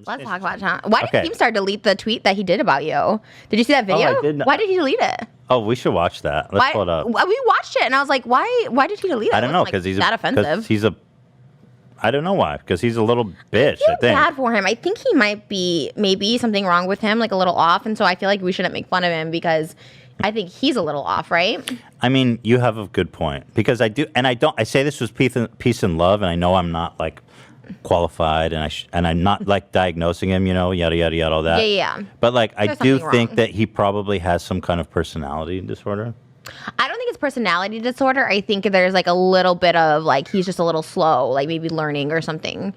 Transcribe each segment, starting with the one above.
Let's talk about Tom. Why did Keemstar delete the tweet that he did about you? Did you see that video? I did. Why did he delete it? Oh, we should watch that. Let's pull it up. We watched it, and I was like, why did he delete it? I don't know, because he's that offensive. I don't know why, because he's a little bitch, I think. Bad for him. I think he might be maybe something wrong with him, like a little off, and so I feel like we shouldn't make fun of him because I think he's a little off, right? I mean, you have a good point, because I do, and I say this with peace and love, and I know I'm not like qualified, and I'm not like diagnosing him, yada yada yada, all that. Yeah. But like, I do think that he probably has some kind of personality disorder. I don't think it's personality disorder. I think there's like a little bit of like he's just a little slow, like maybe learning or something.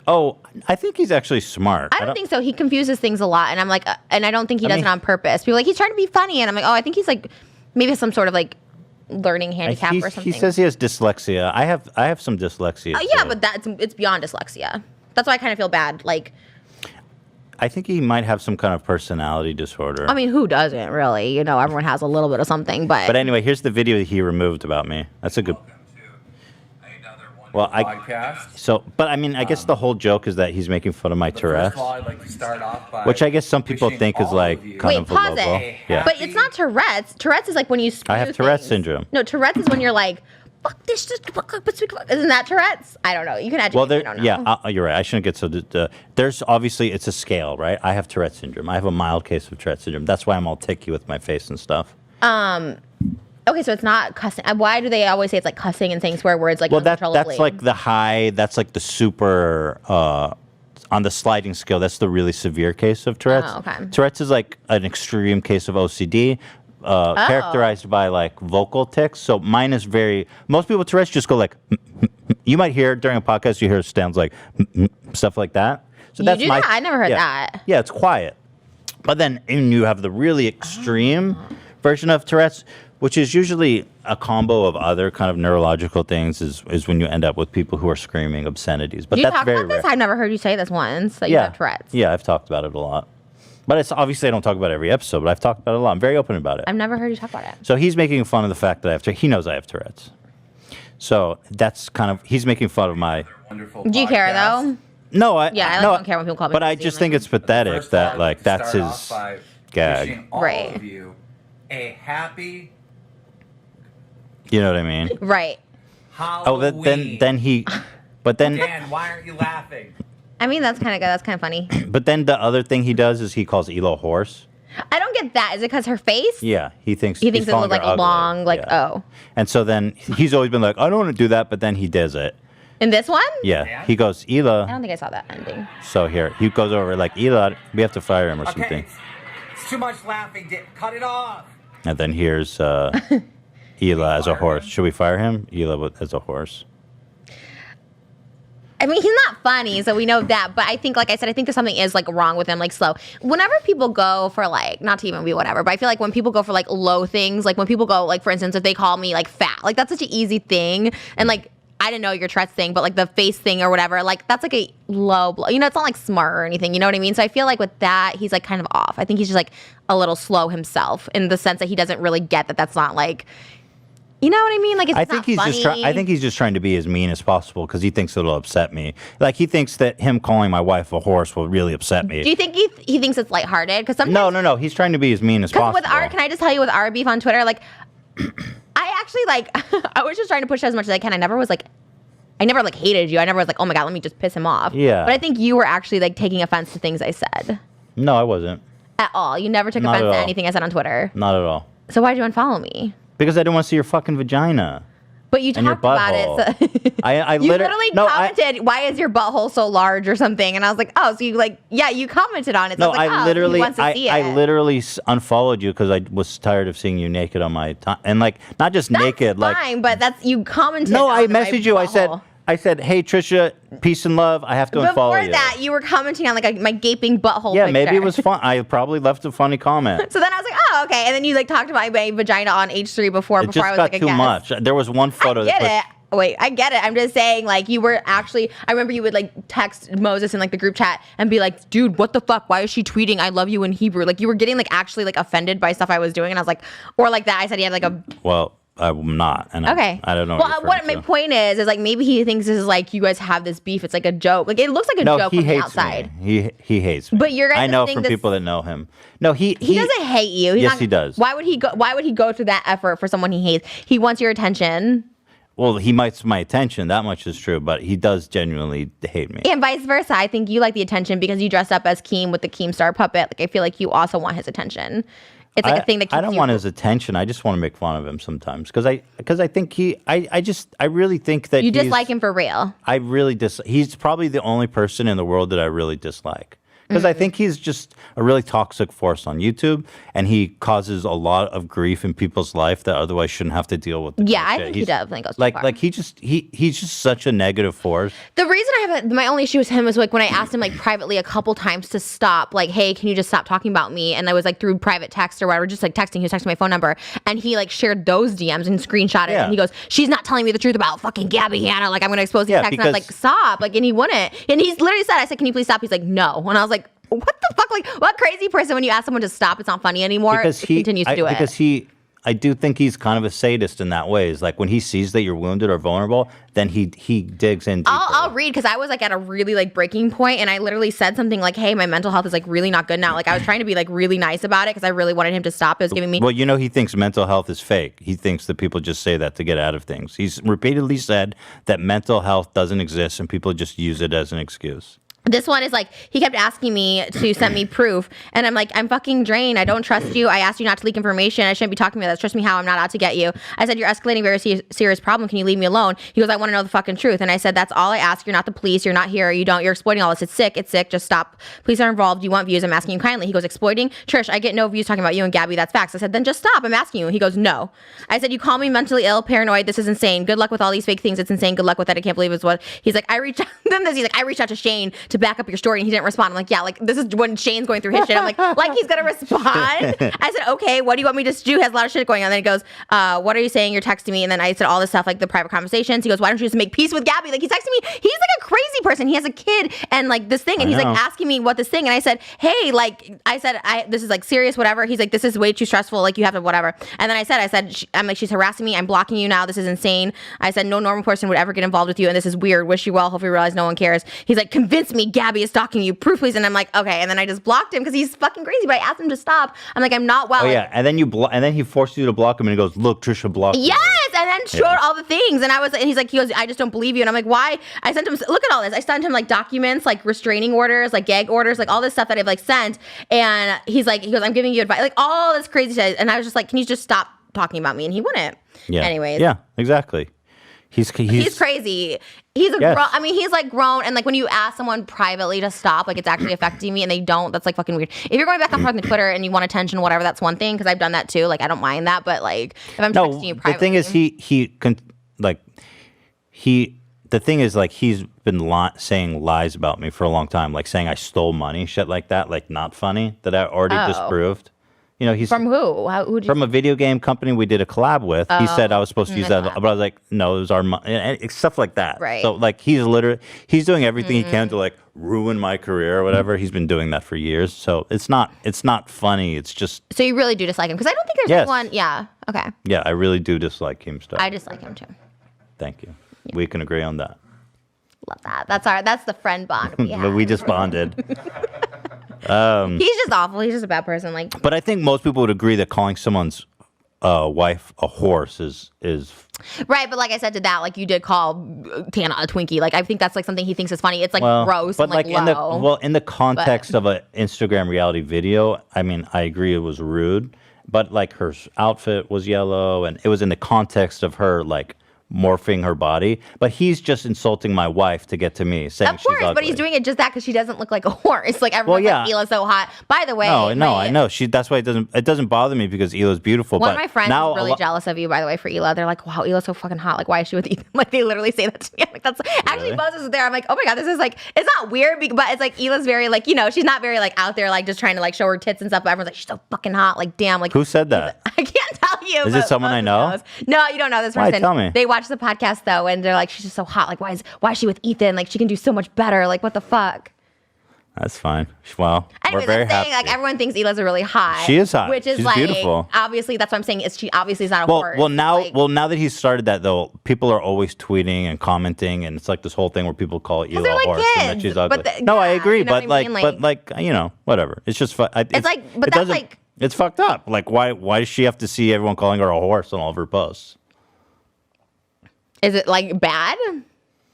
Oh, I think he's actually smart. I don't think so. He confuses things a lot, and I'm like, and I don't think he does it on purpose. People are like, he's trying to be funny, and I'm like, oh, I think he's like maybe some sort of like learning handicap or something. He says he has dyslexia. I have some dyslexia. Yeah, but it's beyond dyslexia. That's why I kind of feel bad. Like, I think he might have some kind of personality disorder. I mean, who doesn't really? Everyone has a little bit of something, but. But anyway, here's the video that he removed about me. That's a good. Well, podcast. But I mean, I guess the whole joke is that he's making fun of my Tourette's. First of all, I'd like to start off by which I guess some people think is like kind of a pause logo. it. Yeah. But it's not Tourette's. Tourette's is like when you spew I have Tourette's syndrome. No, Tourette's is when you're like, fuck this, isn't that Tourette's? I don't know. You can educate me. I don't know. Yeah, you're right. I shouldn't get so. There's obviously it's a scale, right? I have Tourette's syndrome. I have a mild case of Tourette's syndrome. That's why I'm all ticky with my face and stuff. Okay, so it's not cussing. Why do they always say it's like cussing and saying swear words like uncontrollably? That's like the high. That's like the super. On the sliding scale, that's the really severe case of Tourette's. Oh, okay. Tourette's is like an extreme case of OCD. Characterized by like vocal tics. So mine is most people with Tourette's just go like, you might hear during a podcast, you hear sounds like stuff like that. So that's that? I never heard that. Yeah, it's quiet. But then you have the really extreme version of Tourette's, which is usually a combo of other kind of neurological things is when you end up with people who are screaming obscenities. But that's very rare. I've never heard you say this once, that you have Tourette's. Yeah, I've talked about it a lot. But it's obviously I don't talk about it every episode, but I've talked about it a lot. I'm very open about it. I've never heard you talk about it. So he's making fun of the fact that I have Tourette's. He knows I have Tourette's. So that's kind of, he's making fun of my... Do you care, though? No, I don't care when people call me. But I just think it's pathetic that, like, that's his gag. Right. Of you a happy... You know what I mean? Right. Halloween. Oh, then he... But then... Dan, why aren't you laughing? I mean, that's kind of good. That's kind of funny. But then the other thing he does is he calls Elo horse. I don't get that. Is it because her face? Yeah, he thinks it looks like a long, like, oh. And so then he's always been like, I don't want to do that, but then he does it. In this one? Yeah. He goes, Ela. I don't think I saw that ending. So here, he goes over like, Ela, we have to fire him or something. It's too much laughing. Cut it off. And then here's Ela as a horse. Should we fire him? Ela as a horse. I mean, he's not funny, so we know that. But I think, like I said, I think there's something is like wrong with him, like slow. Whenever people go for like, not to even be whatever, but I feel like when people go for like low things, like when people go, like for instance, if they call me like fat, like that's such an easy thing. And like, I didn't know your Tourette's thing, but like the face thing or whatever, like that's like a low blow. It's not like smart or anything, you know what I mean? So I feel like with that, he's like kind of off. I think he's just like a little slow himself in the sense that he doesn't really get that that's not like, you know what I mean? Like it's not funny. I think he's just trying to be as mean as possible because he thinks it'll upset me. Like he thinks that him calling my wife a horse will really upset me. Do you think he thinks it's lighthearted? Because sometimes no. He's trying to be as mean as possible. Can I just tell you with our beef on Twitter, like I actually like I was just trying to push it as much as I can. I never like hated you. I never was like, oh my God, let me just piss him off. Yeah. But I think you were actually like taking offense to things I said. No, I wasn't. At all. You never took offense to anything I said on Twitter. Not at all. So why'd you unfollow me? Because I didn't want to see your fucking vagina. But you talked about it. So I you literally commented, why is your butthole so large or something? And I was like, oh, so you like, yeah, you commented on it. So no, I literally unfollowed you because I was tired of seeing you naked on my time. And like, not just naked. That's fine, but you commented No, on I messaged you. I said, hey, Trisha, peace and love. I have to unfollow you. Before that, you were commenting on like my gaping butthole Yeah, picture. maybe it was fun. I probably left a funny comment. So then I was like, oh, okay. And then you like talked about my vagina on H3 before I was like, it just got too much. There was one photo. I get it. Wait, I get it. I'm just saying, like, you were actually, I remember you would, like, text Moses in, like, the group chat and be like, dude, what the fuck? Why is she tweeting I love you in Hebrew? Like, you were getting, like, actually, like, offended by stuff I was doing. And I was like, or like that. I said he had, like, a... Well, I'm not. And Okay. I don't know. Well, what my point is like maybe he thinks this is like you guys have this beef. It's like a joke. Like it looks like a joke he from the hates outside. me. He hates me. But you're guys I know think from this- people that know him. No, he doesn't hate you. Yes, he does. Why would he go? Why would he go through that effort for someone he hates? He wants your attention. Well, he mites my attention. That much is true. But he does genuinely hate me. And vice versa. I think you like the attention because you dressed up as Keem with the Keemstar puppet. Like I feel like you also want his attention. It's like a thing that keeps I don't want his attention. I just want to make fun of him sometimes because I think I really think that you dislike him for real. I really he's probably the only person in the world that I really dislike. Because I think he's just a really toxic force on YouTube, and he causes a lot of grief in people's life that otherwise shouldn't have to deal with. Yeah, I think he definitely goes too far. Like he's just such a negative force. The reason I have my only issue with him is like when I asked him like privately a couple times to stop, like, hey, can you just stop talking about me? And I was like through private text or whatever, just like texting. He was texting my phone number, and he like shared those DMs and screenshot it. Yeah. And he goes, she's not telling me the truth about fucking Gabby Hanna. Like I'm gonna expose these texts. And I was like, stop. Like, and he wouldn't. And he's literally said, I said, can you please stop? He's like, no. And I was like, what the fuck? Like, what crazy person when you ask someone to stop, it's not funny anymore. Because he continues to do it. Because I do think he's kind of a sadist in that way. Is like when he sees that you're wounded or vulnerable, then he digs in. I'll read because I was like at a really like breaking point, and I literally said something like, "Hey, my mental health is like really not good now." Like I was trying to be like really nice about it because I really wanted him to stop. It was giving me. Well, you know, he thinks mental health is fake. He thinks that people just say that to get out of things. He's repeatedly said that mental health doesn't exist and people just use it as an excuse. This one is like, he kept asking me to send me proof. And I'm like, I'm fucking drained. I don't trust you. I asked you not to leak information. I shouldn't be talking about that. Trust me how I'm not out to get you. I said, you're escalating a very serious problem. Can you leave me alone? He goes, I want to know the fucking truth. And I said, that's all I ask. You're not the police. You're not here. You don't. You're exploiting all this. It's sick. It's sick. Just stop. Police are involved. You want views. I'm asking you kindly. He goes, exploiting? Trish, I get no views talking about you and Gabby. That's facts. I said, then just stop. I'm asking you. He goes, no. I said, you call me mentally ill, paranoid. This is insane. Good luck with all these fake things. It's insane. Good luck with that. I can't believe it's what. He's like, I reached out to Shane to back up your story. And he didn't respond. I'm like, yeah, like this is when Shane's going through his shit. I'm like he's gonna respond. I said, okay, what do you want me to do? He has a lot of shit going on. Then he goes, what are you saying? You're texting me. And then I said all this stuff, like the private conversations. He goes, why don't you just make peace with Gabby? Like he's texting me. He's like a crazy person. He has a kid and like this thing. And he's like asking me what this thing. And I said, hey, like I said, this is like serious, whatever. He's like, this is way too stressful. Like you have to whatever. And then I said, I'm like, she's harassing me. I'm blocking you now. This is insane. I said, no normal person would ever get involved with you. And this is weird. Wish you well. Hope you realize no one cares. He's like, convince me Gabby is stalking you. Proof, please. And I'm like, okay. And then I just blocked him because he's fucking crazy. But I asked him to stop. I'm like, I'm not well. Oh yeah, and then and then he forced you to block him, and he goes, "Look, Trisha blocked." Yes, and then showed all the things, and he's like, I just don't believe you, and I'm like, why? I sent him. Look at all this. I sent him like documents, like restraining orders, like gag orders, like all this stuff that I've like sent, and he goes, I'm giving you advice, like all this crazy shit, and I was just like, can you just stop talking about me? And he wouldn't. Yeah. Anyways. Yeah. Exactly. He's crazy. He's a grown. I mean, he's like grown, and like when you ask someone privately to stop, like it's actually affecting me, and they don't. That's like fucking weird. If you're going back and forth on Twitter and you want attention, whatever, that's one thing. Because I've done that too. Like I don't mind that, but like if I'm texting you privately, the thing is, the thing is, like he's been saying lies about me for a long time, like saying I stole money, shit like that, like not funny that I already disproved. You know, he's from who? From a video game company we did a collab with. He said I was supposed to use that, but I was like, no, it was our money, and stuff like that. Right. So like he's doing everything he can to like ruin my career or whatever. He's been doing that for years. So it's not funny. It's just. So you really do dislike him because I don't think there's anyone. Yeah. Okay. Yeah, I really do dislike Keemstar. I dislike him too. Thank you. Yeah. We can agree on that. Love that. That's the friend bond we have. But we just bonded. He's just awful. He's just a bad person. Like, but I think most people would agree that calling someone's wife a horse is right. But like I said to that, like you did call Tana a Twinkie. Like I think that's like something he thinks is funny. It's like gross. But and, like low. in the context of an Instagram reality video, I mean, I agree it was rude. But like her outfit was yellow, and it was in the context of her like morphing her body, but he's just insulting my wife to get to me, saying she's ugly. But he's doing it just that because she doesn't look like a horse. Like everyone's like, Hila's so hot. By the way, I know. That's why it doesn't bother me because Hila's beautiful. One but of my friends now is really jealous of you, by the way, for Hila. They're like, wow, Hila's so fucking hot. Like, why is she with Ethan? Like, they literally say that to me. I'm like, that's actually Buzz is there. I'm like, oh my god, this is like, it's not weird, but it's like Hila's very like, you know, she's not very like out there like just trying to like show her tits and stuff. But everyone's like, she's so fucking hot. Like, damn. Like, who said that? I can't tell you. Is it someone I know? Knows. No, you don't know this person. Why? Tell me. They watch the podcast though, and they're like, she's just so hot. Like, why is she with Ethan? Like, she can do so much better. Like, what the fuck? That's fine. Well, Anyways, we're very I'm saying happy. like everyone thinks Hila's really hot. She is hot. Which is She's like beautiful. obviously that's what I'm saying. Is she obviously is not a horse. Now that he's started that though, people are always tweeting and commenting, and it's like this whole thing where people call Hila they're a like horse and that kids, she's ugly. but No, I yeah, agree, you know but what I mean? like whatever. It's just it's like, but it that's doesn't- like- it's fucked up. Like why does she have to see everyone calling her a horse on all of her posts? Is it like bad?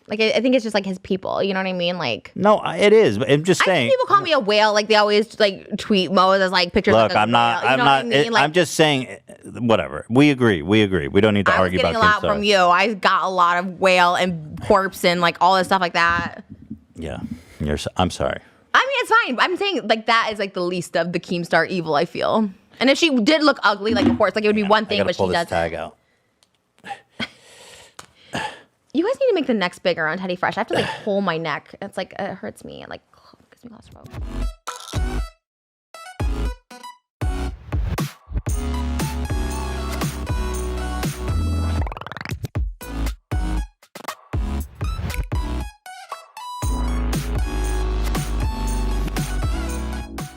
Like I think it's just like his people. You know what I mean? Like No, it is. But I'm just I saying. think people call me a whale. Like they always like tweet Mo as like pictures. Look, of like, I'm not. whale, you know I'm not. What I mean? Like, I'm just saying. Whatever. We agree. We don't need to I was argue getting about a lot Keemstar. from you. I got a lot of whale and corpse and like all this stuff like that. Yeah. I'm sorry. I mean, it's fine. I'm saying like that is like the least of the Keemstar evil. I feel. And if she did look ugly, like of course, like it would be one I thing, gotta but pull she this doesn't. tag out. You guys need to make the neck bigger on Teddy Fresh. I have to like hold my neck. It's like it hurts me. It like gives me claustrophobia.